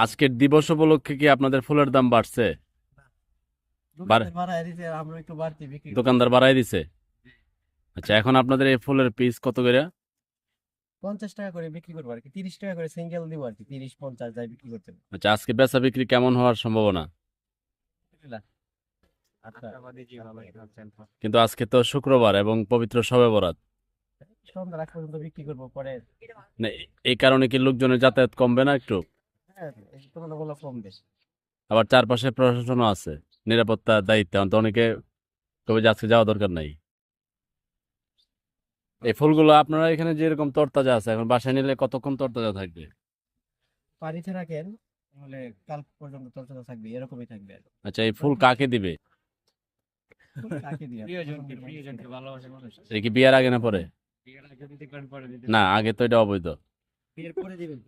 আজকের দিবস উপলক্ষে কি আপনাদের ফুলের দাম বাড়ছে? দোকানদার বাড়ায় দিছে, আমরা একটু বাড়তি বিক্রি করি। দোকানদার বাড়াই দিছে? আচ্ছা, এখন আপনাদের এই ফুলের পিস কত করে? 50 টাকা করে বিক্রি করবো আর কি, 30 টাকা করে সিঙ্গেল দিব আর কি, 30-50 যাই বিক্রি করতে হবে। আচ্ছা, আজকে বেচা বিক্রি কেমন হওয়ার সম্ভাবনা? আচ্ছা, কিন্তু আজকে তো শুক্রবার এবং পবিত্র শবে বরাত। সন্ধ্যা রাত পর্যন্ত বিক্রি করবো পরে। না, এই কারণে কি লোকজনের যাতায়াত কমবে না একটু? হ্যাঁ, এই তুলনামূলক কম বেশি। আবার চারপাশে প্রশাসনও আছে, নিরাপত্তার দায়িত্বে, অন্ত অনেকে কবে যে আজকে যাওয়া দরকার নাই। এই ফুলগুলো আপনারা এখানে যেরকম তরতাজা আছে, এখন বাসায় নিলে কতক্ষণ তরতাজা থাকবে? পানিতে রাখেন তাহলে কাল পর্যন্ত তরতাজা থাকবে, এরকমই থাকবে আর কি। আচ্ছা, এই ফুল কাকে দিবে? কাকে দিয়ে? প্রিয়জনকে ভালোবাসার মানুষ। এটা কি বিয়ার আগে না পরে? বিয়ের আগে দিতে পারেন, পরে দিতে না, আগে তো এটা অবৈধ। বিয়ের পরে দিবেন।